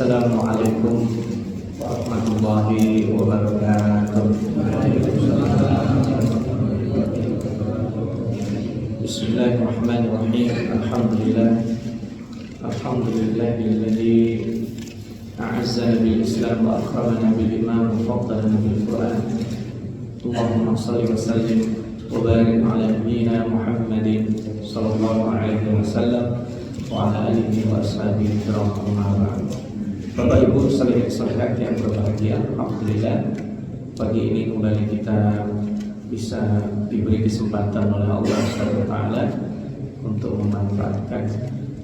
Assalamualaikum warahmatullahi wabarakatuh. Bismillahirrahmanirrahim. Alhamdulillahilladzi a'azzana bil Islam wa akramana bil iman wa faddalana bil Qur'an. Allahumma shalli wa sallim wa barik ala nabiyyina Muhammadin sallallahu alaihi wasallam wa ala alihi wa ashabihi kiram. Bapak Ibu sekalian sahabat yang berbahagia, alhamdulillah pagi ini kembali kita bisa diberi kesempatan oleh Allah Subhanahu wa taala untuk memanfaatkan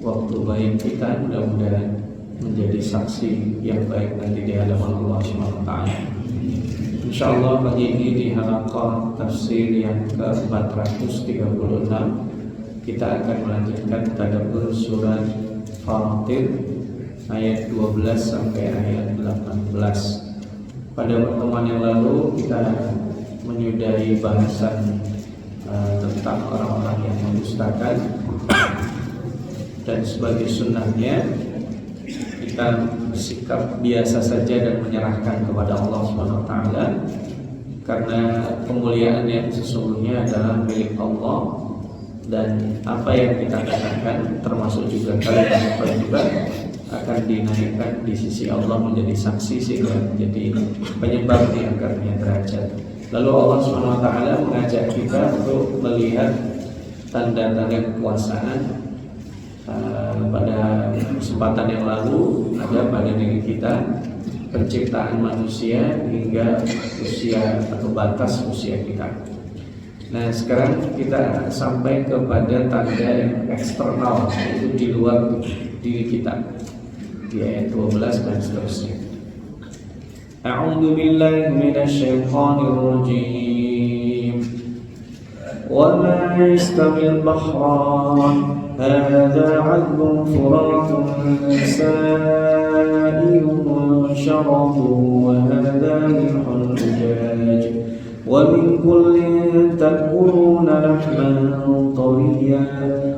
waktu baik kita, mudah-mudahan menjadi saksi yang baik nanti di hadapan Allah Subhanahu wa taala. Insyaallah pagi ini di halaqah tafsir yang ke-436 kita akan melanjutkan tadabbur surat Fatir ayat 12 sampai ayat 18. Pada pertemuan yang lalu kita menyudahi bahasan tentang orang-orang yang mendustakan, dan sebagai sunnahnya kita bersikap biasa saja dan menyerahkan kepada Allah Subhanahu wa taala, karena kemuliaan yang sesungguhnya adalah milik Allah, dan apa yang kita katakan termasuk juga kalimat juga akan dinaikkan di sisi Allah menjadi saksi sehingga menjadi penyebab diangkatnya derajat. Lalu Allah Subhanahu wa taala mengajak kita untuk melihat tanda-tanda kekuasaan. Pada kesempatan yang lalu ada pada diri kita penciptaan manusia hingga usia atau batas usia kita. Nah, sekarang kita sampai kepada tanda yang eksternal, yaitu di luar diri kita, di ayat 12 dan seterusnya. A'udzu billahi minasyaitonir rajim. Wa ma yastawil bahran hadza 'adbun furatun sa'iun syarabuhu wa hadza milhun ujaj wa min kullin ta'kuluna lahman tariyya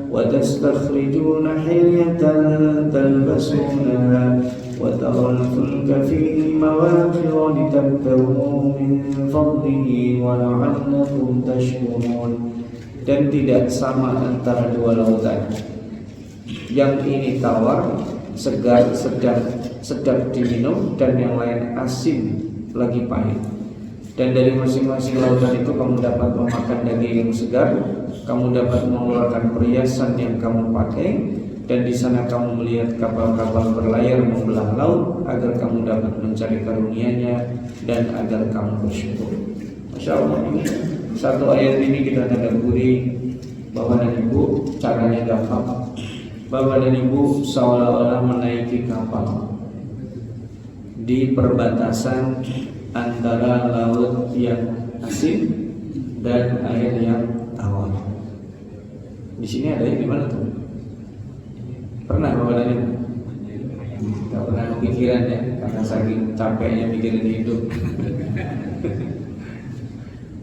wa tastakhrujuna hilyatan talbasunaha wa taral fulka fihi mawakhira litabtaghu min fadlihi wa la'allakum tashkurun. Dan tidak sama antara dua lautan, yang ini tawar, segar, sedap diminum, dan yang lain asin, lagi pahit. Dan dari masing-masing lautan itu kamu dapat memakan daging yang segar, kamu dapat mengeluarkan perhiasan yang kamu pakai, dan di sana kamu melihat kapal-kapal berlayar membelah laut agar kamu dapat mencari karunia-Nya dan agar kamu bersyukur. Masya Allah, ini satu ayat ini kita tadabburi. Bapak dan Ibu, caranya gampang. Bapak dan Ibu seolah-olah menaiki kapal di perbatasan antara laut yang asin dan air yang tawar. Di sini ada di mana tuh? Pernah Bapak dan Ibu? Gak pernah kepikiran ya, karena saking capeknya mikirin hidup.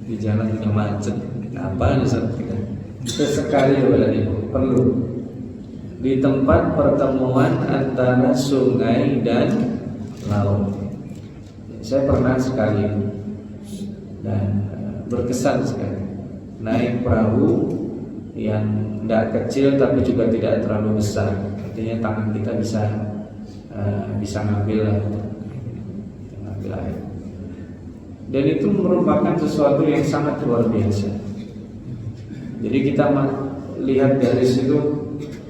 Di jalan udah macet, apa saat kita? Sesekali Bapak dan Ibu perlu di tempat pertemuan antara sungai dan laut. Saya pernah sekali dan berkesan sekali naik perahu yang tidak kecil tapi juga tidak terlalu besar. Artinya tangan kita bisa ngambil air. Dan itu merupakan sesuatu yang sangat luar biasa. Jadi kita lihat dari situ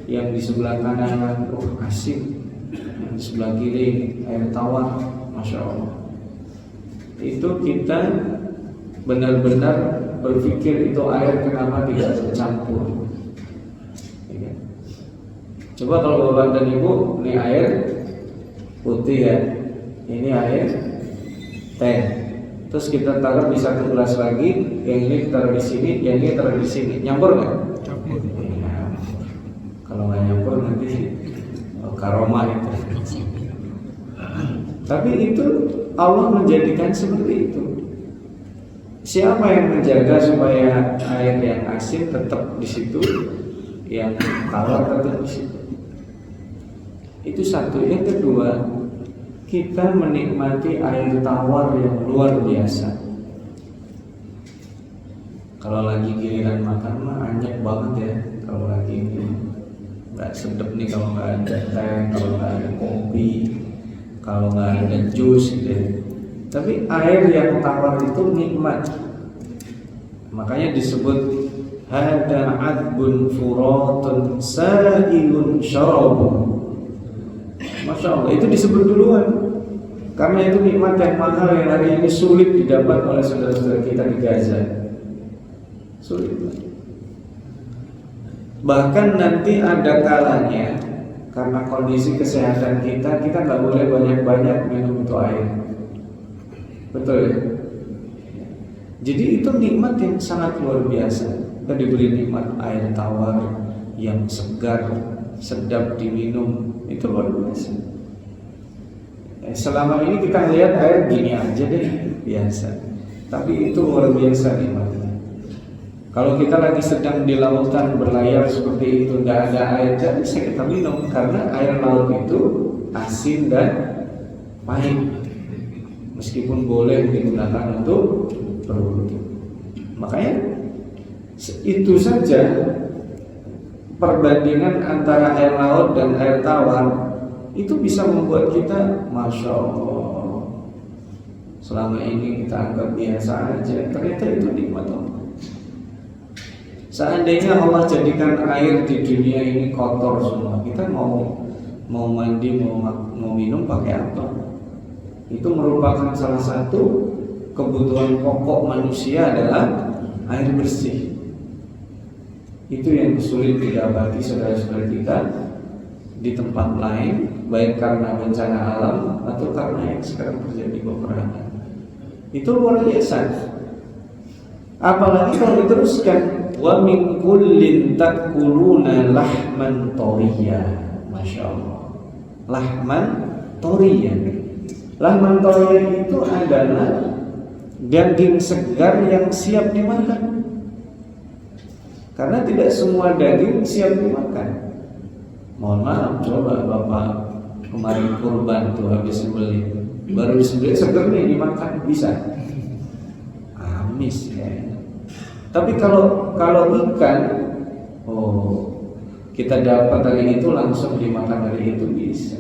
yang di sebelah kanan, asik, yang di sebelah kiri air tawar, masya Allah. Itu kita benar-benar berpikir itu air kenapa tidak bercampur. Ya. Coba kalau Bapak dan Ibu, ini air putih ya, ini air teh. Terus kita taruh di satu gelas lagi, yang ini taruh di sini, yang ini taruh di sini. Nyampur nggak? Campur. Ya. Kalau nggak nyampur nanti karomah itu. Tapi itu Allah menjadikan seperti itu. Siapa yang menjaga supaya air yang asin tetap di situ, yang tawar tetap di situ? Itu satu. Yang kedua, kita menikmati air tawar yang luar biasa. Kalau lagi giliran makan mah anjek banget ya. Kalau lagi ini nggak sedep nih kalau nggak ada teh, kalau nggak ada kopi, kalau nggak ada jus gitu ya. Tapi air yang tawar itu nikmat. Makanya disebut hada adbun furatun sa'ilun syarabun. Masya Allah, itu disebut duluan. Karena itu nikmat yang mahal yang hari ini sulit didapat oleh saudara-saudara kita di Gaza. Sulit. Bahkan nanti ada kalanya karena kondisi kesehatan kita nggak boleh banyak-banyak minum itu air. Betul ya? Jadi itu nikmat yang sangat luar biasa. Kita diberi nikmat air tawar yang segar, sedap diminum, itu luar biasa. Selama ini kita lihat air gini aja deh, biasa. Tapi itu luar biasa nikmatnya. Kalau kita lagi sedang di lautan berlayar seperti itu, tidak ada air, tidak bisa kita minum karena air laut itu asin dan pahit. Meskipun boleh digunakan untuk berwudu. Makanya itu saja perbandingan antara air laut dan air tawar itu bisa membuat kita Masya Allah, selama ini kita anggap biasa aja, ternyata itu nikmat Allah. Seandainya Allah jadikan air di dunia ini kotor semua, kita mau mandi, mau minum pakai apa? Itu merupakan salah satu kebutuhan pokok manusia adalah air bersih. Itu yang sulit didapati saudara-saudara kita di tempat lain, baik karena bencana alam atau karena yang sekarang terjadi peperangan. Itu luar biasa. Apalagi kalau diteruskan wa min kullin takuluna lahman thoriya. Masya Allah. Lahman thoriya. Lahman thoriya itu adalah daging segar yang siap dimakan. Karena tidak semua daging siap dimakan. Mohon maaf, coba Bapak kemarin kurban tuh habis sembelih, baru disembelih segar nih dimakan bisa. Amis ya. Tapi kalau ikan, kita dapat hari itu langsung dimakan hari itu bisa.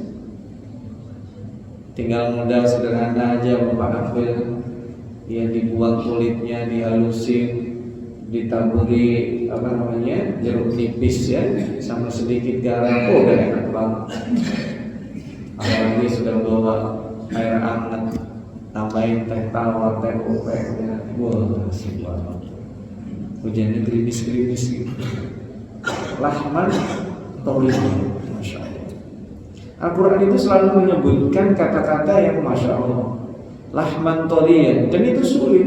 Tinggal modal sederhana aja Bapak ambil, ya dibuang kulitnya, dihalusin, ditaburi jeruk nipis ya, sama sedikit garam, udah enak banget. Apalagi sudah bawa air hangat, tambahin teh tawar, teh kopi, wah asik banget. Hujannya gerimis-gerimis gitu. Lahman thoriya, Masya Allah. Al-Quran itu selalu menyebutkan kata-kata yang Masya Allah, lahman thoriya, dan itu sulit.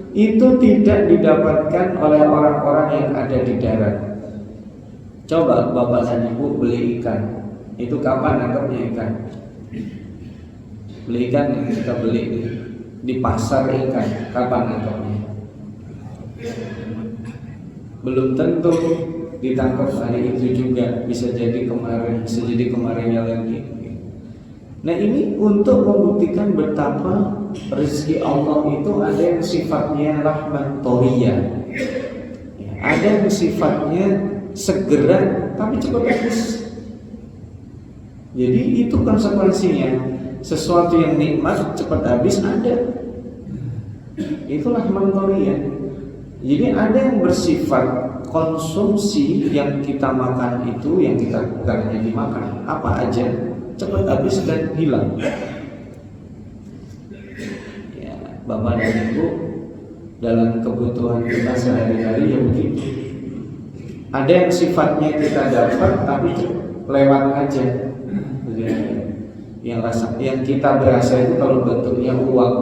Itu tidak didapatkan oleh orang-orang yang ada di darat. Coba Bapak dan Ibu beli ikan, itu kapan nangkapnya ikan? Beli ikan yang kita beli di pasar ikan, kapan nangkapnya? Belum tentu ditangkap hari itu juga, bisa jadi kemarin, bisa jadi kemarinnya lagi. Nah ini untuk membuktikan betapa rezeki Allah itu ada yang sifatnya rahman thoriya, ada yang sifatnya segera tapi cepat habis. Jadi itu konsekuensinya, sesuatu yang nikmat cepat habis ada. Itulah rahman thoriya. Jadi ada yang bersifat konsumsi, yang kita makan itu, yang kita bukan hanya dimakan, apa aja cepat habis dan hilang. Ya, Bapak dan Ibu, dalam kebutuhan kita sehari-hari ya begitu. Ada yang sifatnya kita dapat tapi lewat aja. Yang kita berasa itu kalau bentuknya uang.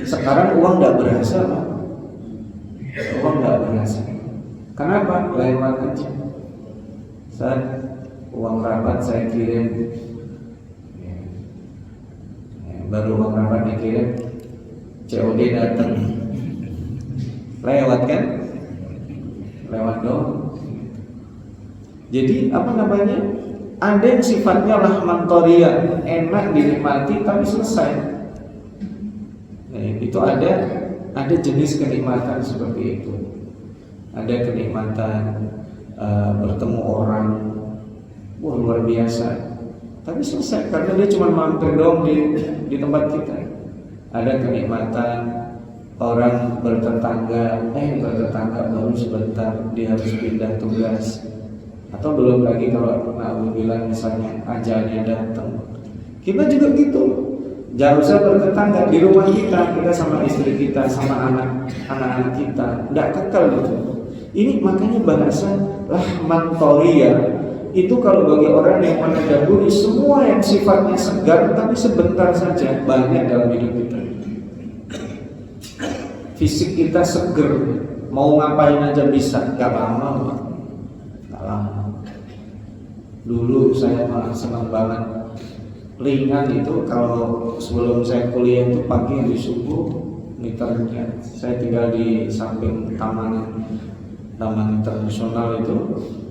Sekarang uang tidak berasa, Pak. Uang tidak berasa. Kenapa? Lewat aja. Saat uang rapat saya kirim, baru uang rapat dikirim, COD datang, lewat kan? Lewat dong. Jadi Ada yang sifatnya rahman thoriyah, enak dinikmati tapi selesai. Nah, itu ada jenis kenikmatan seperti itu. Ada kenikmatan bertemu orang, wah luar biasa, tapi selesai karena dia cuma mampir doang di tempat kita. Ada kenikmatan orang bertetangga baru sebentar dia harus pindah tugas, atau belum lagi kalau bilang misalnya ajalnya datang. Kita juga gitu, jangan usah bertetangga di rumah kita sama istri kita, sama anak-anak kita, tidak kekal gitu. Ini makanya bahasa rahman thoriyah itu kalau bagi orang yang menadaburi semua yang sifatnya segar tapi sebentar saja, banyak dalam hidup kita. Fisik kita seger, mau ngapain aja bisa, gak lama. Dulu saya malah senang banget ringan itu kalau sebelum saya kuliah itu pagi di subuh meternya. Saya tinggal di samping taman internasional itu.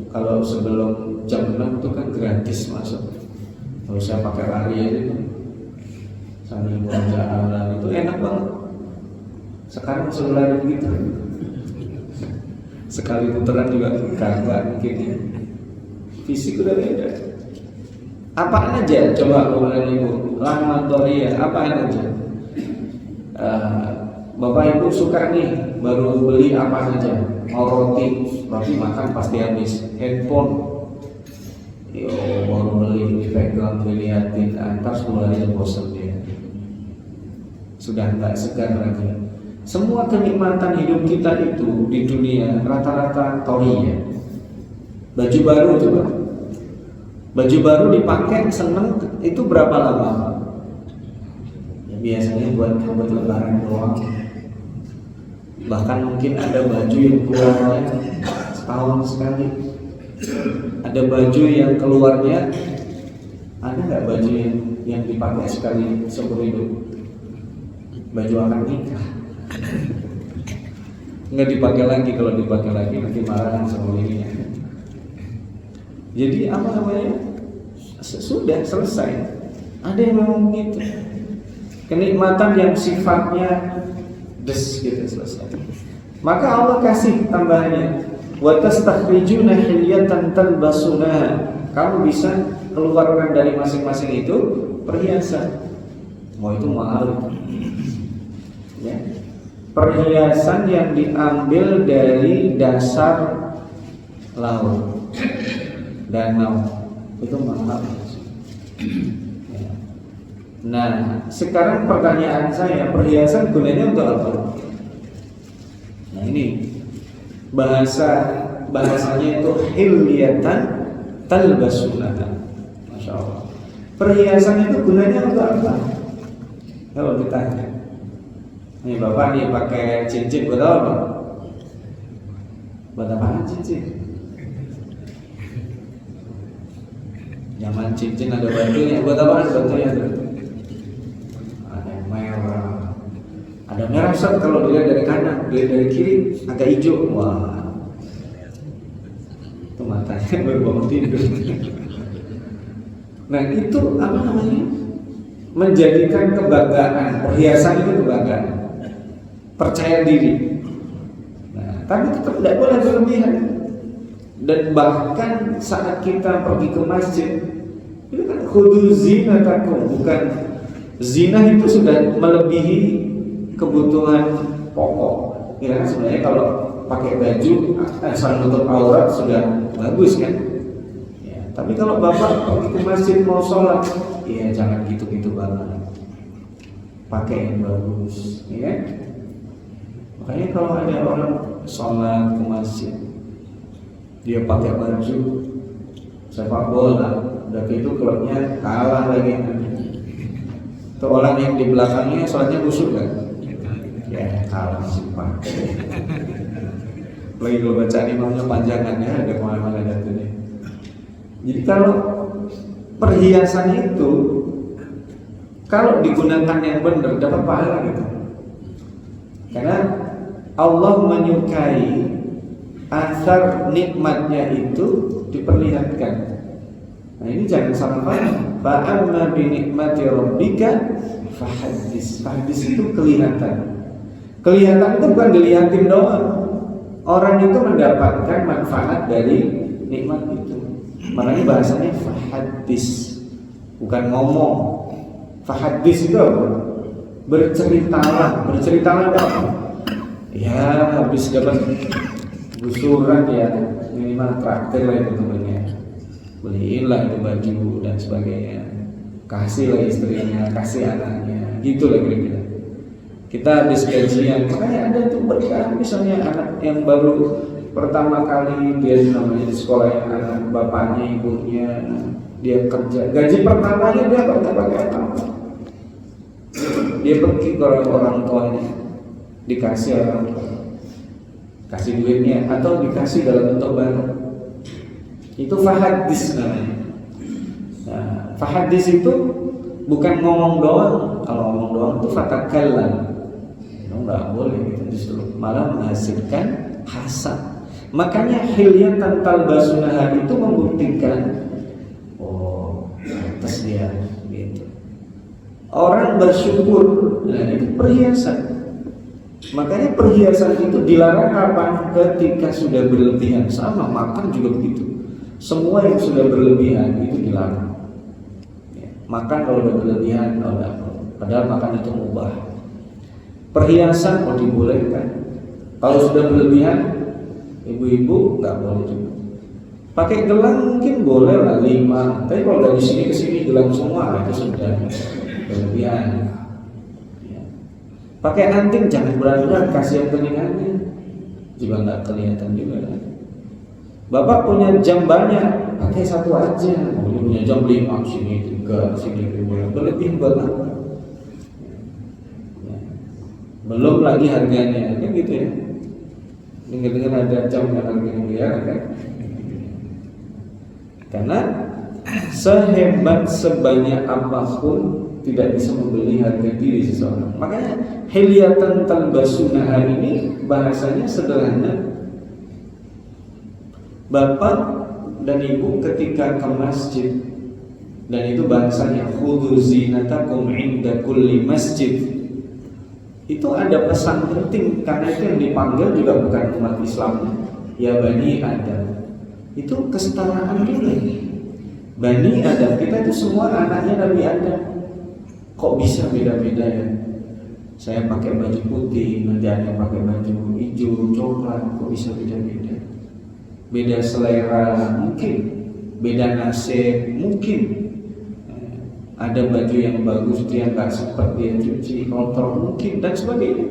Kalau sebelum jam 6 itu kan gratis masuk. Kalau saya pakai lari aja sambil jalan itu enak banget. Sekarang suruh lari begitu, sekali putaran juga kagak mungkin ya. Fisik udah beda. Apaan aja coba kemudian ibu rahman thoriyah, apaan aja? Bapak ibu suka nih baru beli apa aja? Mau roti, roti makan pasti habis. Handphone, baru beli dipegang dilihatin, antar 10 hari bosan dia. Sudah nggak segar lagi. Semua kenikmatan hidup kita itu di dunia rata-rata thoriyah. Baju baru coba, baju baru dipakai seneng itu berapa lama? Ya, biasanya buat lebaran doang. Bahkan mungkin ada baju yang keluarnya setahun sekali. Ada baju yang keluarnya, ada nggak baju yang dipakai sekali seumur hidup? Baju akan nikah. Nggak dipakai lagi, kalau dipakai lagi nanti marah sama dirinya. Jadi apa namanya? Sudah selesai. Ada yang memang gitu. Kenikmatan yang sifatnya gitu selesai. Maka Allah kasih tambahannya, wa tastakhrijuna hilyatan talbasunaha. Kamu bisa keluarkan dari masing-masing itu perhiasan. Mau itu mahal. Ya. Perhiasan yang diambil dari dasar laut, danau, itu mahal. Ya. Nah, sekarang pertanyaan saya, perhiasan gunanya untuk apa? Nah ini bahasanya itu hilyatan talbasunaha. Masya Allah. Perhiasan itu gunanya untuk apa? Kalau ditanya, nih bapak nih pakai cincin buat apa? Buat apa cincin? Zaman cincin ada batunya, buat apa batunya? Ada merah, ada merah set kalau dilihat dari kanan, dilihat dari kiri agak hijau, wah itu matanya baru bangun tidur. Nah itu apa namanya? Menjadikan kebanggaan, perhiasan itu kebanggaan, percaya diri. Nah, tapi tetap tidak boleh berlebihan. Dan bahkan saat kita pergi ke masjid, itu kan khudu zinatakum, bukan zina itu sudah melebihi kebutuhan pokok. Ya kan sebenarnya kalau pakai baju asal nutup aurat sudah bagus kan. Ya, tapi kalau bapak pergi ke masjid mau sholat, ya jangan gitu-gitu banget. Pakai yang bagus, ya. Makanya kalau ada orang sholat ke masjid, dia pakai baju sepak bola, udah gitu klubnya kalah lagi. Itu orang yang di belakangnya sholatnya busuk kan? Ya kalah sih pak. Lagi kalau baca imamnya panjangannya ada kemana-mana jatuhnya. Jadi kalau perhiasan itu kalau digunakan yang benar dapat pahala gitu. Karena Allah menyukai asar nikmatnya itu diperlihatkan. Nah ini jangan salah paham. Fa'amma bi nikmati rabbika fahaddis. Fahaddis itu kelihatan. Kelihatan itu bukan dilihatin doang. Orang itu mendapatkan manfaat dari nikmat itu. Makanya bahasanya fahaddis, bukan ngomong. Fahaddis itu apa? Berceritalah. Berceritalah apa? Ya habis dapat gusuran ya, minimal traktir lah itu temennya, beliin lah itu baju dan sebagainya, kasih lah istrinya, kasih anaknya, gitu lah kira-kira. Kita habis gajian, makanya ada tuh berkah, misalnya anak yang baru pertama kali dia namanya di sekolah, yang anak bapaknya ibunya dia kerja, gaji pertamanya dia nggak pakai apa-apa, dia pergi ke orang tuanya, dikasih orang tua, kasih duitnya atau dikasih dalam bentuk barang. Itu fahaddis namanya. Nah, fahaddis itu bukan ngomong doang. Kalau ngomong doang itu fatakallam. Itu nggak boleh gitu, justru malah menghasilkan hasad. Makanya hilyatan talbasunaha itu membuktikan, oh, atas dia gitu. Orang bersyukur, nah itu perhiasan. Makanya perhiasan itu dilarang kapan? Ketika sudah berlebihan. Sama makan juga begitu. Semua yang sudah berlebihan itu dilarang. Ya, makan kalau sudah berlebihan, padahal makan itu mubah. Perhiasan mau dibolehkan. Kalau sudah berlebihan, ibu-ibu nggak boleh juga. Pakai gelang mungkin boleh lah 5. Tapi kalau dari sini ke sini gelang semua itu sudah berlebihan. Pakai anting jangan berat-berat, kasih yang peningannya juga nggak kelihatan juga kan. Bapak punya jam banyak, pakai satu aja. Oh, dia punya jam 5, sini 3, sini 2, berlebih buat apa? Ya. Belum lagi harganya, kan gitu ya. Dengar-dengar ada jam yang harganya miliar kan? Karena sehebat sebanyak apapun tidak bisa membeli harga diri seseorang. Makanya hilyatan talbasunaha ini bahasanya sederhana. Bapak dan ibu ketika ke masjid, dan itu bahasanya khudhu zinatakum inda kulli masjid, itu ada pesan penting, karena itu yang dipanggil juga bukan umat Islam, ya Bani Adam. Itu kesetaraan kita. Bani Adam, kita itu semua anaknya Nabi Adam. Kok bisa beda-beda ya? Saya pakai baju putih, nanti ada yang pakai baju hijau, coklat, kok bisa beda-beda? Beda selera mungkin, beda nasib mungkin. Ada baju yang bagus dia nggak sempat dia cuci, kotor mungkin dan sebagainya.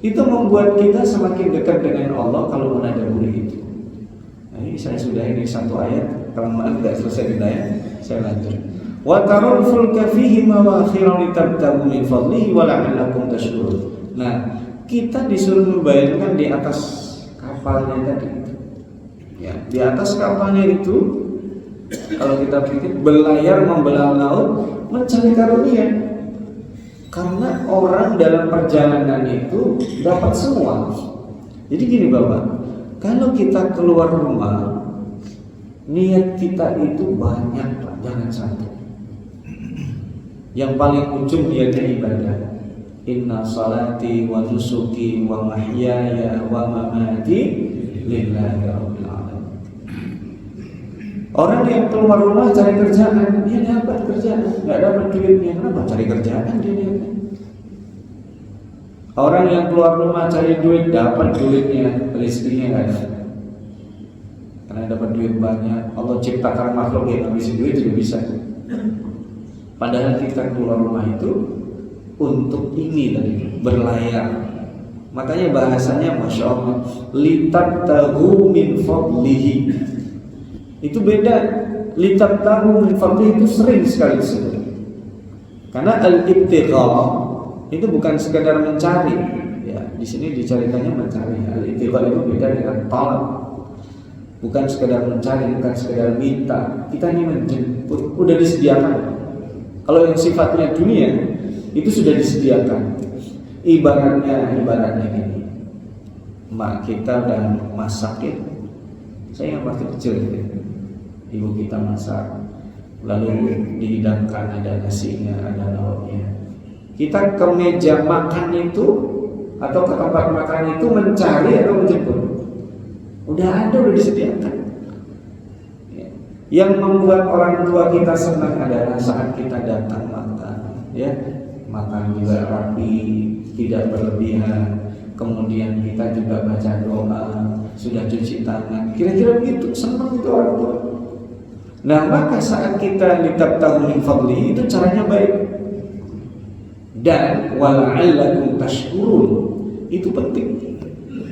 Itu membuat kita semakin dekat dengan Allah kalau menadaburi itu. Nah, ini saya sudah ini satu ayat, kelamaan nggak selesai ayat, saya lanjut. Wa tarul fulka fihi mawakhiran litabtagu min fadlihi wa la'allakum tashkurun. Nah, kita disuruh membayangkan di atas kapalnya tadi. Ya, di atas kapalnya itu kalau kita pikir berlayar membelah laut mencari karunia. Karena orang dalam perjalanan itu dapat semua. Jadi gini Bapak, kalau kita keluar rumah niat kita itu banyak, jangan satu. Yang paling ujung niatnya ibadah. Inna salati wa nusuki wa mahyaya wa mamati lillahi rabbil alamin. Orang yang keluar rumah cari kerjaan, dia dapat kerjaan, nggak dapat duitnya, kenapa? Cari kerjaan dia. Orang yang keluar rumah cari duit, dapat duitnya, rezekinya nggak ada. Karena dapat duit banyak, Allah ciptakan makhluk yang ngabisin duit juga bisa. Padahal kita keluar rumah itu untuk ini tadi, berlayar. Makanya bahasanya Masya Allah, litabtagu min fadlihi. Itu beda. Litabtagu min fadlihi itu sering sekali disebut. Karena al-ibtigha itu bukan sekadar mencari. Ya, di sini dicarikannya mencari. Al-ibtigha itu beda dengan talab. Bukan sekadar mencari, bukan sekadar minta. Kita ini menjemput, udah disediakan. Kalau yang sifatnya dunia itu sudah disediakan. Ibaratnya gini, mak kita udah masak ya. Saya yang waktu kecil gitu. Ibu kita masak. lalu dihidangkan, ada nasinya, ada lauknya. Kita ke meja makan itu atau ke tempat makan itu mencari atau menjemput? Udah ada, udah disediakan. Yang membuat orang tua kita senang adalah saat kita datang makan, ya, makan juga rapi, tidak berlebihan. Kemudian kita juga baca doa, sudah cuci tangan. Kira-kira begitu, senang itu orang tua. Nah, maka saat kita litabtahu min fadli, itu caranya baik. Dan wala'allakum tashkurun, itu penting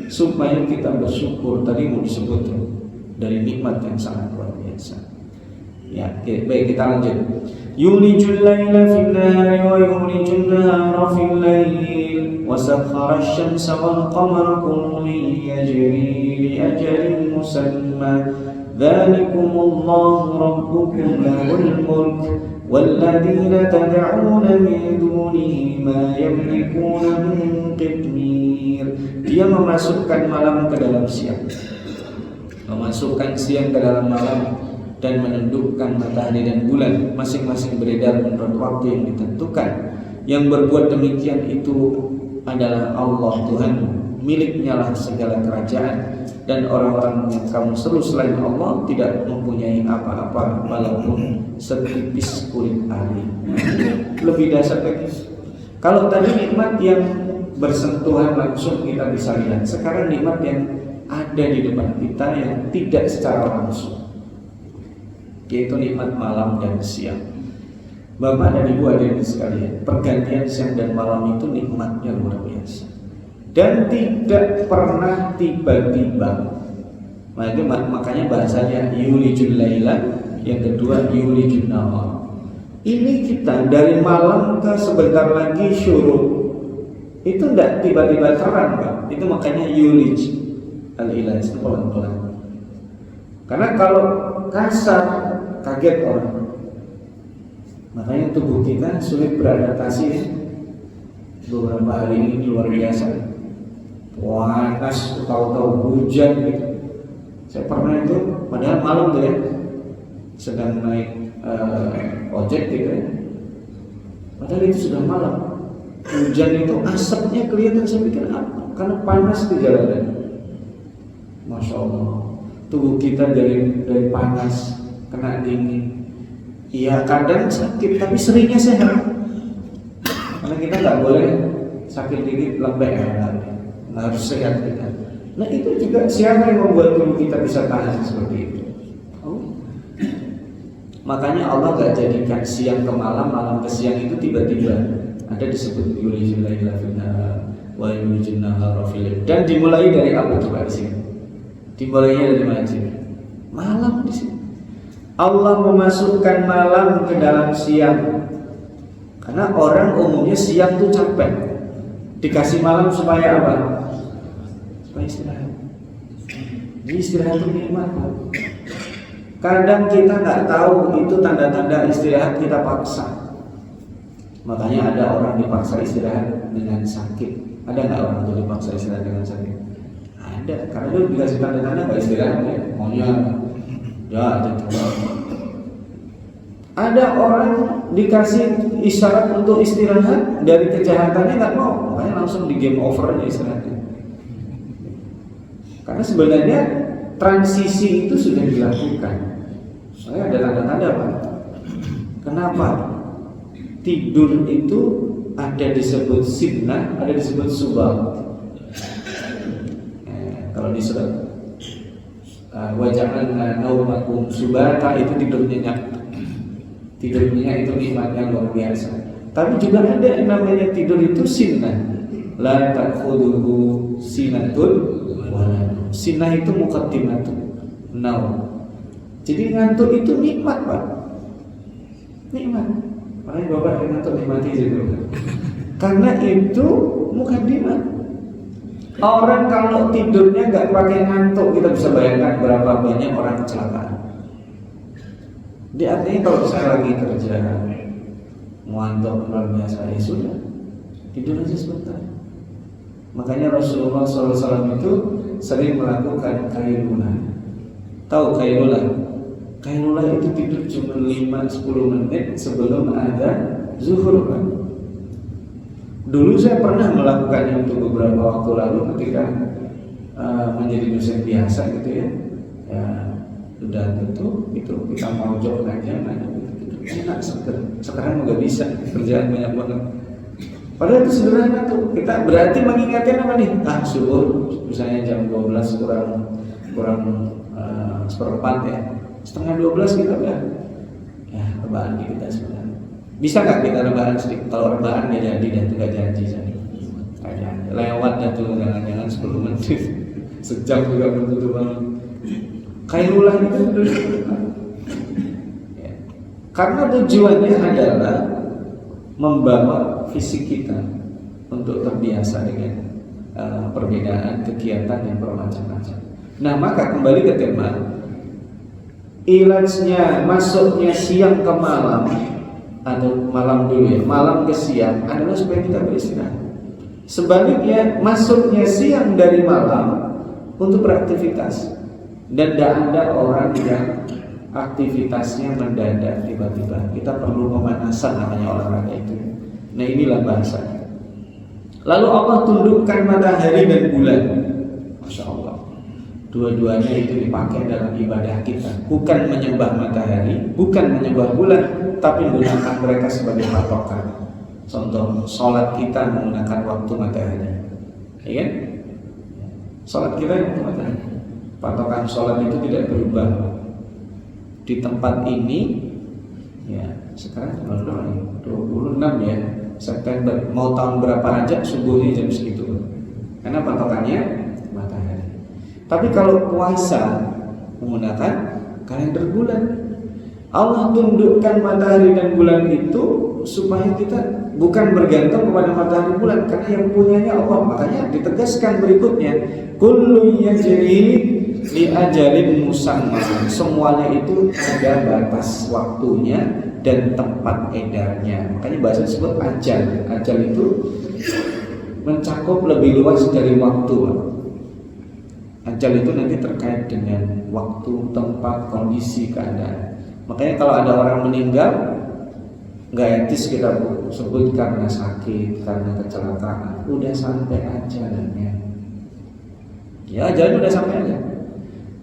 supaya kita bersyukur. Tadi mau disebut dari nikmat yang sangat luar biasa. Ya, baik, kita lanjut. Yulijul laila fil nahari wa yulijul nahara fil lail wa sakhkhara asy-syamsa wal qamara kullun yajri li ajalin musamma dzalikumullahu rabbukum lahul mulk walladzina tad'una min dunihi ma yamlikuna min qitmir. Dia memasukkan malam ke dalam siang, memasukkan siang ke dalam malam, dan menundukkan matahari dan bulan, masing-masing beredar menurut waktu yang ditentukan. Yang berbuat demikian itu adalah Allah Tuhan, miliknya lah segala kerajaan, dan orang-orang yang kamu seru selain Allah tidak mempunyai apa-apa walaupun setipis kulit ari. Lebih dasar lagi. Kalau tadi nikmat yang bersentuhan langsung kita bisa lihat, sekarang nikmat yang ada di depan kita yang tidak secara langsung, yaitu nikmat malam dan siang. Bapak dan Ibu hadirin sekalian, pergantian siang dan malam itu nikmatnya luar biasa dan tidak pernah tiba-tiba. Makanya bahasanya yulijul laila, yang kedua yulijul nahar. Ini kita dari malam ke sebentar lagi syuruk, itu tidak tiba-tiba terang, Pak. Itu makanya yulij al-ilah, itu pelan-pelan. Karena kalau kasar kaget orang. Makanya tubuh kita sulit beradaptasi ya. Beberapa hari ini luar biasa, panas, tahu-tahu hujan gitu. Saya pernah itu, padahal malam tuh ya, sedang naik ojek gitu ya, padahal itu sudah malam. Hujan itu asapnya kelihatan, saya pikir apa? Karena panas di jalanan. Masya Allah, tubuh kita dari panas kena dingin. Iya, kadang sakit tapi seringnya sehat. Karena kita nggak boleh sakit dikit lembek, nggak harus sehat kita. Nah itu juga siapa yang membuat tubuh kita bisa tahan seperti itu? Oh. Makanya Allah nggak jadikan siang ke malam, malam ke siang itu tiba-tiba. Ada disebut yulijul laila fil nahar wa yulijul nahara fil lail. Dan dimulai dari apa coba di sini? Dimulainya dari mana sih? Malam di sini. Allah memasukkan malam ke dalam siang. Karena orang umumnya siang tuh capek, dikasih malam supaya apa? Supaya istirahat. Jadi istirahat itu nikmat. Kadang kita nggak tahu itu tanda-tanda istirahat, kita paksa. Makanya ada orang dipaksa istirahat dengan sakit. Ada nggak orang tuh dipaksa istirahat dengan sakit? Ada. Karena itu dikasih tanda-tanda nggak istirahat ya, maunya ya. Ada orang dikasih isyarat untuk istirahat, dari kejahatannya nggak mau, makanya langsung di game over aja istirahatnya. Karena sebenarnya transisi itu sudah dilakukan. Soalnya ada tanda-tanda Pak. Kenapa? Tidur itu ada disebut sinnah, ada disebut subah. Kalau di surat waja'alna naumakum subata, itu tidur nyenyak. Tidur nyenyak itu nikmatnya luar biasa. Tapi juga ada yang namanya tidur itu sinnah. La ta'khudhuhu sinatun wala naum. Sinnah itu muqaddimatun naum. Jadi ngantuk itu nikmat Pak. Nikmat. Makanya Bapak ngantuk nikmati dulu. Karena itu mukaddimat. Orang kalau tidurnya nggak pakai ngantuk, kita bisa bayangkan berapa banyak orang kecelakaan. Di artinya kalau saya lagi kerja ngantuk luar biasa, ya sudah tidur aja sebentar. Makanya Rasulullah SAW itu sering melakukan kailulah. Tahu kailulah? Kailula itu tidur cuma 5-10 menit sebelum ada zuhur kan. Dulu saya pernah melakukannya untuk beberapa waktu lalu ketika menjadi dosen biasa gitu ya. Ya sudah tentu itu kita mau job aja gitu. Enak sekarang nggak bisa, kerjaan banyak banget. Padahal itu sederhana tuh. Kita berarti mengingatkan apa nih? Subuh misalnya jam 12 kurang seperempat ya. Setengah 12 kita udah rebahan di kita sebenarnya. Bisa nggak kita rebahan sedikit? Kalau rebahan nggak jadi dan nggak janji saya. Lewat dah tuh jangan-jangan 10 menit. Sejam juga belum tentu banget. Kailula itu ya. Karena tujuannya adalah membawa fisik kita untuk terbiasa dengan perbedaan kegiatan yang bermacam-macam. Nah, maka kembali ke tema ilajnya masuknya siang ke malam atau malam dulu ya, malam ke siang adalah supaya kita beristirahat. Sebaliknya masuknya siang dari malam untuk beraktivitas, dan tidak ada orang yang aktivitasnya mendadak tiba-tiba. Kita perlu pemanasan namanya olahraga itu. Nah, inilah bahasanya. Lalu Allah tundukkan matahari dan bulan. Masya Allah. Dua-duanya itu dipakai dalam ibadah kita. Bukan menyembah matahari, bukan menyembah bulan, tapi menggunakan mereka sebagai patokan. Contoh, sholat kita menggunakan waktu matahari, ya kan? Sholat kita waktu matahari. Patokan sholat itu tidak berubah. Di tempat ini, ya sekarang tanggal 26 ya September. Mau tahun berapa aja subuhnya jam segitu. Karena patokannya matahari. Tapi kalau puasa menggunakan kalender bulan, Allah tundukkan matahari dan bulan itu supaya kita bukan bergantung kepada matahari bulan, karena yang punyanya Allah. Makanya ditegaskan berikutnya, kullu yajri li ajalin musamma. Semuanya itu ada batas waktunya dan tempat edarnya. Makanya bahasa disebut ajal. Ajal itu mencakup lebih luas dari waktu. Ajal itu nanti terkait dengan waktu, tempat, kondisi, keadaan. Makanya kalau ada orang meninggal, nggak etis kita sebut karena sakit, karena kecelakaan. Udah sampai ajalnya. Ya, ajalnya udah sampai aja.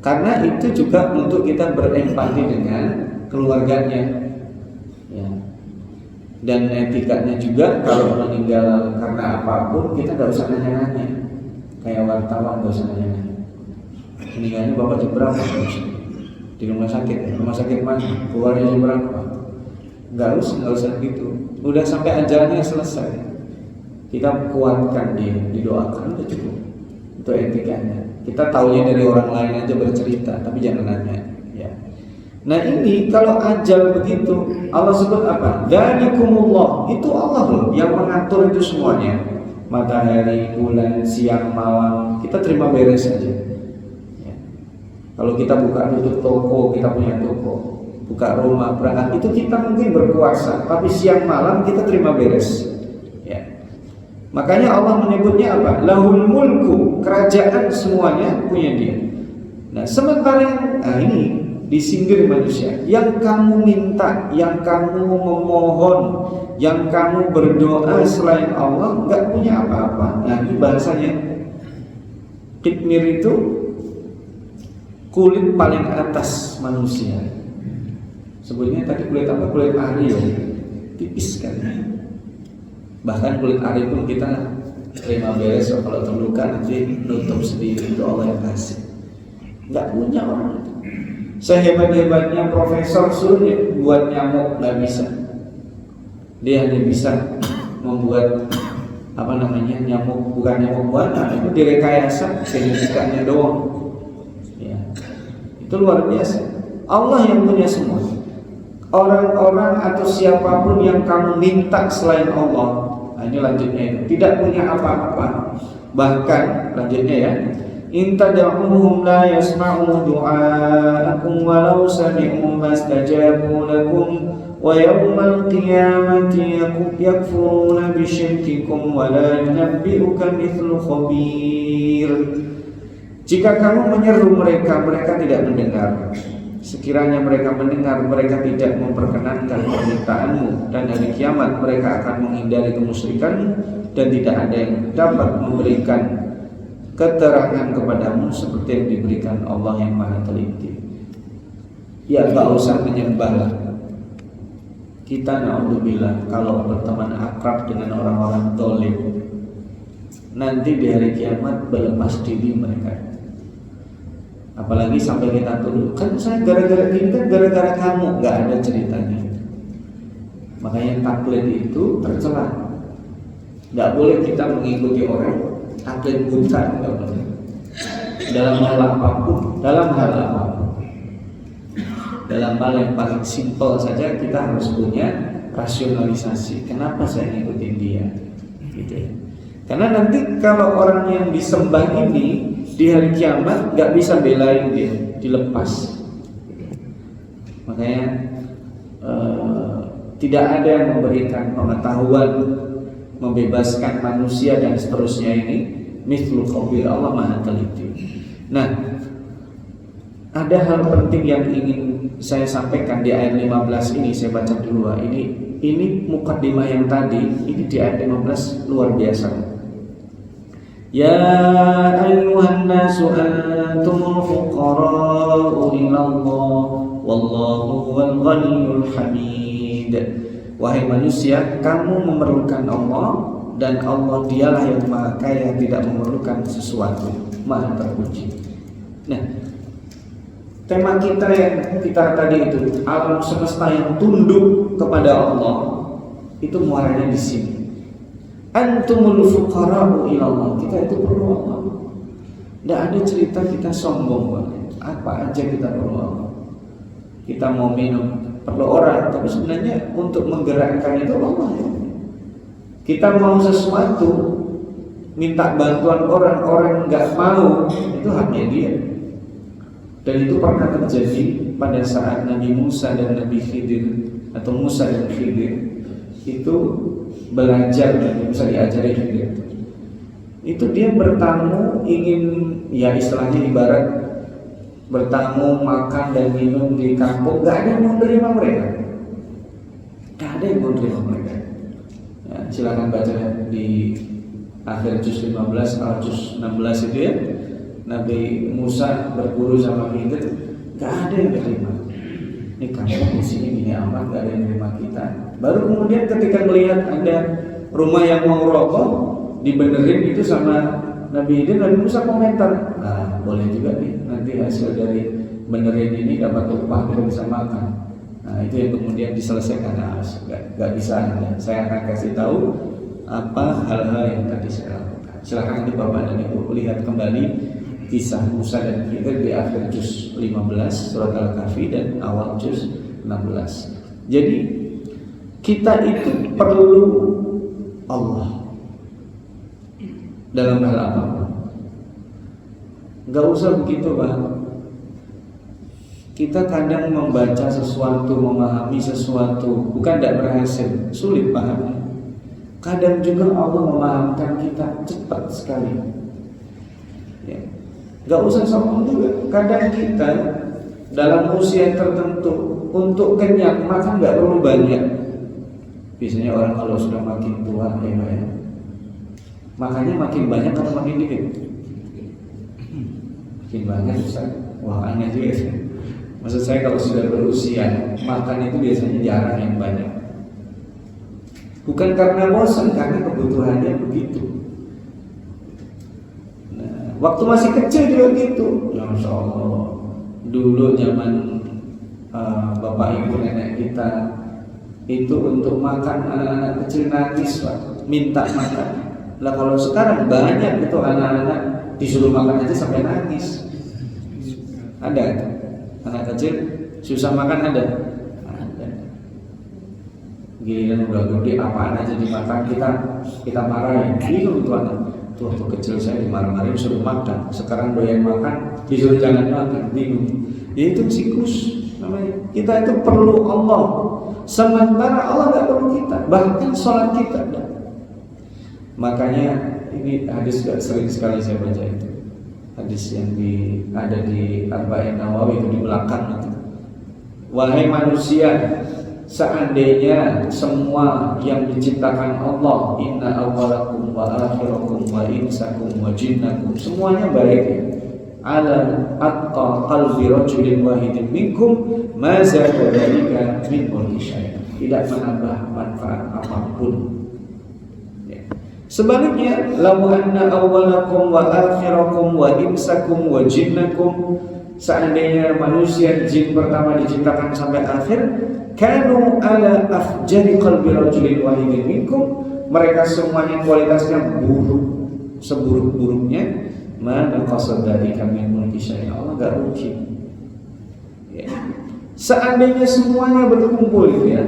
Karena itu juga untuk kita berempati dengan keluarganya. Ya. Dan etikanya juga kalau meninggal karena apapun kita nggak usah nanya-nanya. Kayak wartawan nggak usah nanya-nanya. Meninggalnya bapak jam berapa? Di rumah sakit. Rumah sakit mana? Keluarnya jam berapa? Nggak usah gitu. Udah sampai ajalnya selesai, kita kuatkan dia, didoakan, udah cukup. Itu etikanya. Kita taunya dari orang lain aja bercerita, tapi jangan nanya. Ya. Nah ini kalau ajal begitu, Allah sebut apa? Dzalikumullah. Itu Allah loh yang mengatur itu semuanya. Matahari, bulan, siang, malam, kita terima beres saja. Ya. Kalau kita buka tutup toko, kita punya toko, buka rumah, berangkat, itu kita mungkin berkuasa, tapi siang malam kita terima beres. Ya. Makanya Allah menyebutnya apa? Lahul mulku, kerajaan semuanya punya dia. Nah, sementara ini disindir manusia. Yang kamu minta, yang kamu memohon, yang kamu berdoa selain Allah nggak punya apa-apa. Nah, ini bahasanya Qitmir itu kulit paling atas manusia. Sebutnya tadi kulit apa? Kulit ari ya, tipis kan. Bahkan kulit ari pun kita terima beres, kalau terluka nanti nutup sendiri, itu Allah yang kasih. Nggak punya orang itu. Sehebat-hebatnya profesor suruh buat nyamuk nggak bisa. Dia hanya bisa membuat nyamuk, bukan nyamuk buana, itu direkayasa genetikanya doang. Ya. Itu luar biasa. Allah yang punya semua. Orang-orang atau siapapun yang kamu minta selain Allah, nah ini lanjutnya itu, tidak punya apa-apa. Bahkan lanjutnya ya, in tad'uhum la yasma'u du'aakum walau sami'u mastajabu lakum wa yawmal qiyamati yakfuruna bisyirkikum wa la yunabbi'uka mithlu khabir. Jika kamu menyeru mereka, mereka tidak mendengar. sekiranya mereka mendengar, mereka tidak memperkenankan permintaanmu, dan hari kiamat mereka akan menghindari kemusyrikanmu, dan tidak ada yang dapat memberikan keterangan kepadamu seperti yang diberikan Allah yang Maha Teliti. Ya, gak usah menyembahlah. Kita na'udzubillah kalau berteman akrab dengan orang-orang dolim, nanti di hari kiamat berlepas diri mereka. Apalagi sampai kita tuduh, kan saya gara-gara gini, kan gara-gara kamu. Gak ada ceritanya. Makanya taklid itu tercela. Gak boleh kita mengikuti orang taklid buta, gak boleh. Dalam hal apapun, dalam hal yang paling simpel saja kita harus punya rasionalisasi. Kenapa saya ngikutin dia? Gitu ya. Karena nanti kalau orang yang disembah ini di hari kiamat gak bisa belain dia, dilepas. Makanya tidak ada yang memberikan pengetahuan membebaskan manusia dan seterusnya ini mithlu khabir, Allah Maha Teliti. Nah, ada hal penting yang ingin saya sampaikan di ayat 15 ini, saya baca dulu. Ini mukaddimah yang tadi, ini di ayat 15 luar biasa. Ya ayyuhan nasu antumul fuqara'u ilallah wallahu wal ghaniyyul hamid. Wahai manusia, kamu memerlukan Allah, dan Allah dialah yang Maha Kaya, tidak memerlukan sesuatu, Maha terpuji. Nah, tema kita yang kita tadi itu, alam semesta yang tunduk kepada Allah, itu muaranya di sini. Antumul fuqara'u ilallah, kita itu perlu Allah. Tidak ada cerita kita sombong, apa aja kita perlu Allah. Kita mau minum perlu orang, tapi sebenarnya untuk menggerakkan itu Allah ya. Kita mau sesuatu, minta bantuan orang nggak mau, itu haknya dia. Dan itu pernah terjadi pada saat Nabi Musa dan Nabi Khidir, atau Musa dan Khidir itu belajar, dan bisa diajari Khidir. Itu dia bertamu, ingin, ya istilahnya ibarat bertamu, makan dan minum di kampung, gak ada yang mau menerima mereka. Gak ada yang mau menerima mereka. Ya, silakan baca di akhir juz 15 atau juz 16 itu ya. Nabi Musa berguru sama Khidir, gak ada yang menerima. Ini kampung di sini gini amat, gak ada yang menerima kita. Baru kemudian ketika melihat ada rumah yang mau roboh, dibenerin itu sama Nabi Khidir, Nabi Musa komentar, nah boleh juga nih, nanti hasil dari benerin ini dapat upah, kita bisa makan. Nah itu yang kemudian diselesaikan. Nah, gak bisa, saya akan kasih tahu apa hal-hal yang tadi saya lakukan. Silakan nanti Bapak dan Ibu lihat kembali kisah Musa dan Khidir di akhir juz 15 surat Al-Kahfi dan awal juz 16. Jadi kita itu perlu Allah dalam hal apapun. Gak usah begitu Bang. Kita kadang membaca sesuatu, memahami sesuatu, bukan tidak berhasil, sulit pahamnya. Kadang juga Allah memahamkan kita cepat sekali ya. Gak usah sombong juga. Kadang kita dalam usia tertentu untuk kenyang makan gak perlu banyak. Biasanya orang kalau sudah makin tua ya, makannya makin banyak atau makin dikit? Makin banyak Ustaz. Wah aneh juga sih. Maksud saya kalau sudah berusia, makan itu biasanya jarang yang banyak. Bukan karena bosan, karena kebutuhannya begitu. Nah, waktu masih kecil juga gitu. Ya Masya Allah. Dulu zaman bapak ibu nenek kita itu untuk makan, anak-anak kecil nangis Pak, minta makan. Lah kalau sekarang banyak itu anak-anak disuruh makan aja sampai nangis. Ada anak kecil susah makan, ada. Giliran udah gede apaan aja dimakan, kita marahin. Bingung tuh anak. Tuh waktu kecil saya dimarah-marahin suruh makan, sekarang doyan makan disuruh jangan makan, bingung. Ya itu siklus namanya. Kita itu perlu Allah, sementara Allah nggak perlu kita, bahkan sholat kita. Makanya ini hadis sering sekali saya baca itu. Hadis yang ada di Arba'in Nawawi itu di belakang itu. wahai manusia, seandainya semua yang diciptakan Allah, inna awwalakum wa akhirakum wa insakum wa jinnakum, semuanya baik ya, ala atqa qalbi rajulin wahidin minkum ma zada dzalika min mulki syai'an, tidak menambah manfaat apapun. Ya. Sebaliknya, law anna awwalakum wa akhirakum wa insakum wa jinnakum, seandainya manusia jin pertama diciptakan sampai akhir, kanu ala afjari qalbi rajulin wahidin minkum, mereka semuanya kualitasnya buruk, seburuk-buruknya, mana qasada kami mulki syai'an, Allah enggak rugi. Ya. Seandainya semuanya berkumpul ya,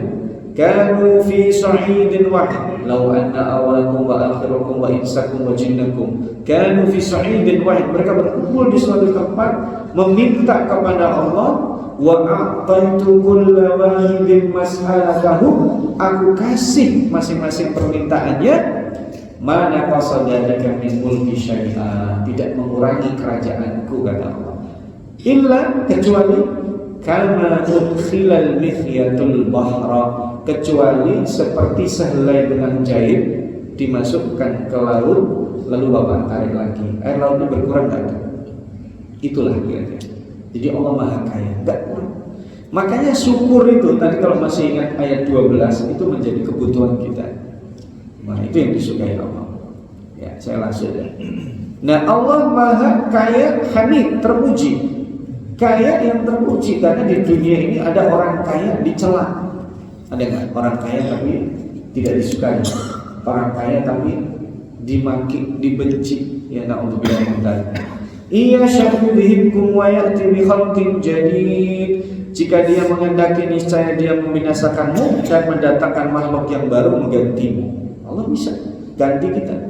kanu fi sa'idin wahid, law anna awwalakum wa akhirakum wa insakum wa jinnakum kanu fi sa'idin wahid, mereka berkumpul di suatu tempat meminta kepada Allah, wa a'taitu kulla wahidin mas'alatahu, aku kasih masing-masing permintaannya, mana qasadaka min mulki syai'a, tidak mengurangi kerajaanku, kata Allah, illa, kecuali kama udkhilal mikhyatul bahra, kecuali seperti sehelai benang jahit dimasukkan ke laut lalu Bapak tarik lagi, air lautnya berkurang enggak? Itulah kira-kira. Jadi Allah Maha Kaya, enggak kurang. Makanya syukur itu tadi, kalau masih ingat ayat 12, itu menjadi kebutuhan kita. Nah, itu yang disukai Allah. Ya, saya langsung ya. Nah, Allah Maha Kaya, Hamid, terpuji. Kaya yang terpuji, karena di dunia ini ada orang kaya dicela. Ada nggak orang kaya tapi tidak disukai, orang kaya tapi dimaki, dibenci? Ya, na'udzubillah min dzalik. Iya syahidihim wa ya'ti bi khalqin jadid, jika dia menghendaki niscaya dia membinasakanmu dan mendatangkan makhluk yang baru menggantimu. Allah bisa ganti kita.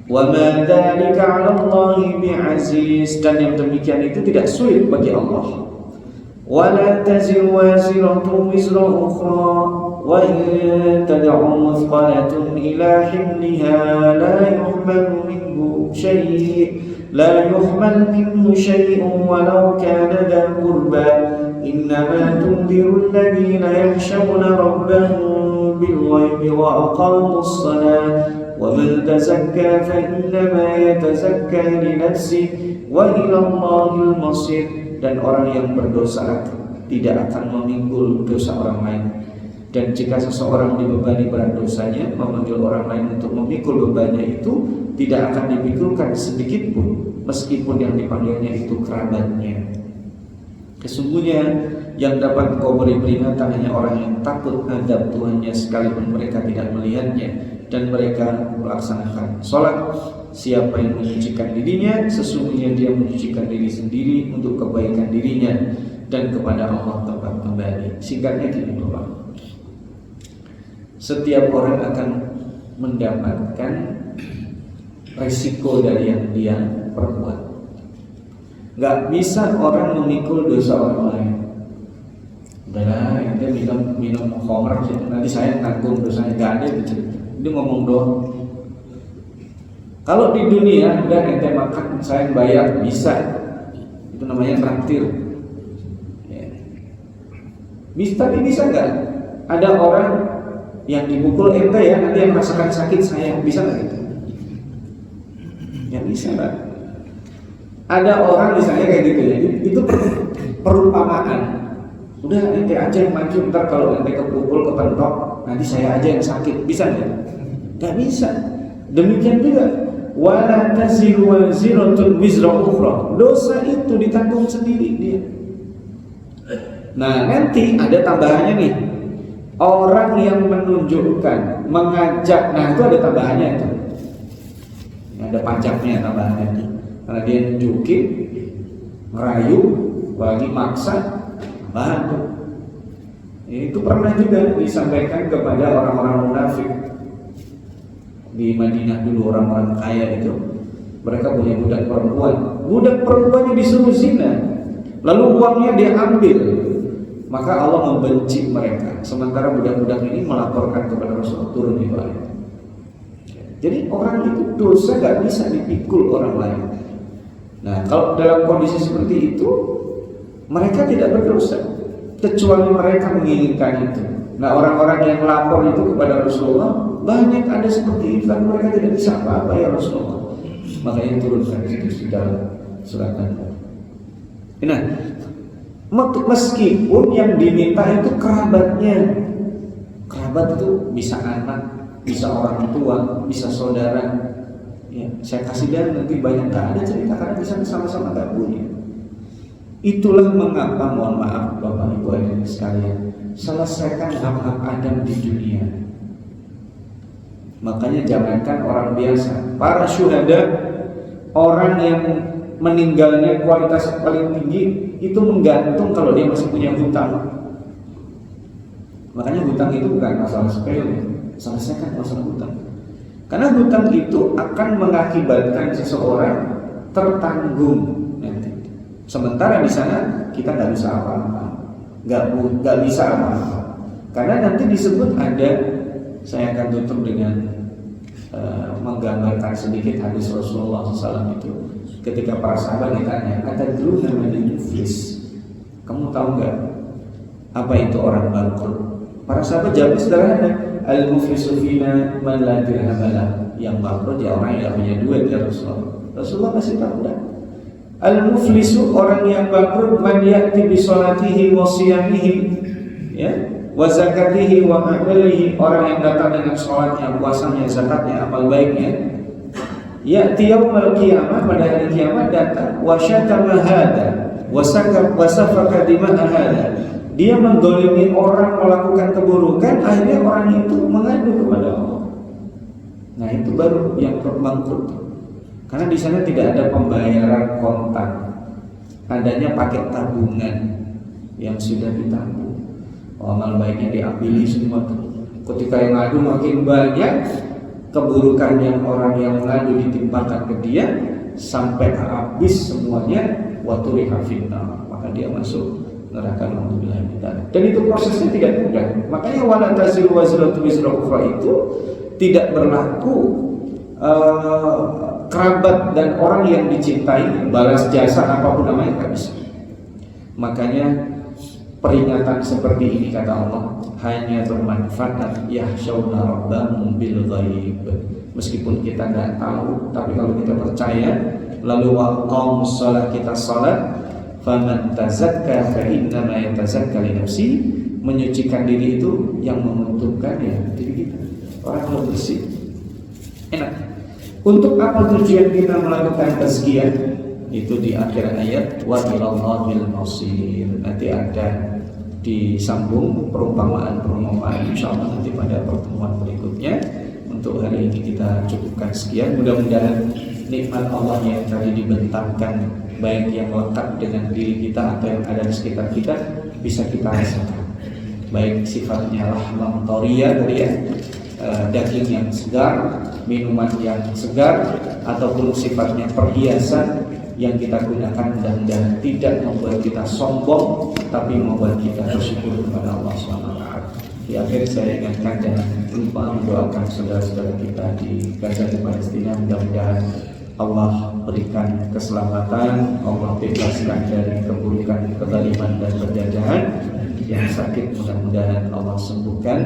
Wa ma dzalika 'ala Allahi bi'aziz, dan yang demikian itu tidak sulit bagi Allah. Wa la taziru waziratun wizra ukhra wa in tad'u muthqalatun ila himliha la yuhmalu minhu shay'un walau kana dha qurba innama tunziru alladhina yakhshawna rabbahum bil ghaibi wa aqamus salata وَمَنْ تَزَكَّى فَإِنَّمَا يَتَزَكَّى لِنَفْسِهِ وَإِلَى اللَّهِ الْمَصِيرُ, dan orang yang berdosa tidak akan memikul dosa orang lain. Dan jika seseorang dibebani berat dosanya, memanggil orang lain untuk memikul bebannya itu tidak akan dipikulkan sedikit pun, meskipun yang dipanggilnya itu kerabatnya. Kesungguhnya yang dapat kau beri peringatan hanya orang yang takut adab Tuhannya sekalipun mereka tidak melihatnya, dan mereka melaksanakan sholat. Siapa yang menyucikan dirinya, sesungguhnya dia menyucikan diri sendiri untuk kebaikan dirinya, dan kepada Allah tempat kembali. Singkatnya gini Bapak, setiap orang akan mendapatkan risiko dari yang dia perbuat. Gak bisa orang memikul dosa orang lain. Udahlah, ente minum khamr, nanti saya tanggung dosanya. Gak ada itu cerita. Ini ngomong doang. Kalau di dunia udah ente makan, saya bayar, bisa. Itu namanya traktir. Ya. Tapi bisa nggak? Ada orang yang dipukul ente ya, nanti yang merasakan sakit saya, bisa nggak gitu? Ya bisa nggak? Ada orang misalnya kayak gitu ya, itu perumpamaan. Udah ente aja yang maju, ntar kalau ente kepukul, kepentok, nanti saya aja yang sakit, bisa nggak? Nggak bisa. Demikian juga, wala taziru waziratun wizra ukhra, dosa itu ditanggung sendiri dia. Nah nanti ada tambahannya nih, orang yang menunjukkan, mengajak, nah itu ada tambahannya itu. Ada pajaknya tambahannya itu. Karena dia nunjukin, merayu, bagi maksa, bantu. Itu pernah juga disampaikan kepada orang-orang munafik di Madinah dulu, orang-orang kaya itu. Mereka punya budak perempuan. Budak perempuannya disuruh zina, lalu uangnya dia ambil. Maka Allah membenci mereka. Sementara budak-budak ini melaporkan kepada Rasulullah, turun di bawah. Jadi orang itu dosa gak bisa dipikul orang lain. Nah kalau dalam kondisi seperti itu, mereka tidak berdosa. kecuali mereka menginginkan itu. Nah, orang-orang yang lapor itu kepada Rasulullah banyak ada seperti itu, tapi mereka tidak bisa apa-apa ya Rasulullah. Makanya turunkan itu dalam surat An-Nur. Nah, meskipun yang diminta itu kerabatnya, kerabat itu bisa anak, bisa orang tua, bisa saudara. Ya, saya kasih dan nanti banyak tak ada cerita karena bisa sama-sama gak punya. Itulah mengapa, mohon maaf Bapak Ibu hadirin sekalian, selesaikan hak-hak Adam di dunia. Makanya jangankan orang biasa, para syuhada, orang yang meninggalnya kualitas paling tinggi itu menggantung kalau dia masih punya hutang. Makanya hutang itu bukan masalah sepele, selesaikan masalah hutang. Karena hutang itu akan mengakibatkan seseorang tertanggung nanti. Sementara di sana kita nggak bisa apa-apa, nggak bisa apa-apa. Karena nanti disebut ada, saya akan tutup dengan menggambarkan sedikit hadis Rasulullah SAW itu. Ketika para sahabat ditanya, atadruna manil muflis? Kamu tahu nggak apa itu orang bangkrut? Para sahabat jawab sederhana, al-muflisu fina man la dirham lahu. Yang bangkrut ya orang yang tidak punya duit ya Rasulullah. Rasulullah kasih tahu dah. Al-muflisu, orang yang bangkrut, man ya'ti bi sholatihi wa siyamihi, ya, wa zakatihi wa amalihi, orang yang datang dengan sholatnya, puasanya, zakatnya, amal baiknya. Ya'ti yaumal qiyamah, pada hari kiamat datang, wa syatama hada wa safaka dima'a hada. Dia mendolimi orang, melakukan keburukan, akhirnya orang itu mengadu kepada Allah. Nah, itu baru yang bangkrut. Karena di sana tidak ada pembayaran kontan, adanya paket tabungan yang sudah ditabung. Amal baiknya diambil semua. Ketika yang ngadu makin banyak, keburukan yang orang yang mengadu ditimpakan ke dia sampai habis semuanya, waturiha finnar, maka dia masuk neraka. Dan itu prosesnya tidak mudah. Makanya wala taziru wazratu wizra ukhra itu tidak berlaku kerabat dan orang yang dicintai balas jasa apapun namanya nggak bisa. Makanya peringatan seperti ini kata Allah hanya bermanfaat yahsyauna rabbahum bil ghaib. Meskipun kita nggak tahu, tapi kalau kita percaya, lalu waqamus shalah, kita salat, faman tazakka fa innama yatazakka li nafsi, menyucikan diri itu yang menguntungkan ya diri kita. Orang kalau bersih enak. Untuk apa tujuan kita melakukan tazkiyah? Itu di akhir ayat wa ilallahil masir. Nanti ada disambung perumpamaan insyaallah nanti pada pertemuan berikutnya. Untuk hari ini kita cukupkan sekian. Mudah-mudahan nikmat Allah yang tadi dibentangkan, baik yang lekat dengan diri kita atau yang ada di sekitar kita, bisa kita rasakan. Baik sifatnya rahmah toriyah dari daging yang segar, minuman yang segar, ataupun sifatnya perhiasan yang kita gunakan, mudah-mudahan tidak membuat kita sombong, tapi membuat kita bersyukur kepada Allah SWT. Di akhir saya ingatkan jangan lupa mendoakan saudara-saudara kita di Gaza di Palestina. Mudah-mudahan Allah berikan keselamatan, Allah bebaskan dari keburukan, kezaliman dan penjajahan. Yang sakit mudah-mudahan Allah sembuhkan,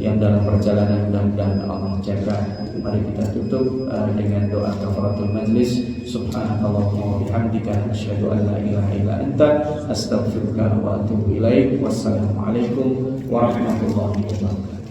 yang dalam perjalanan mudah-mudahan Allah jaga. Mari kita tutup dengan doa kafaratul majlis. Subhanakallahumma wa bihamdika asyhadu an la ilaha illa anta astaghfiruka wa atubu ilaik. Wassalamualaikum warahmatullahi wabarakatuh.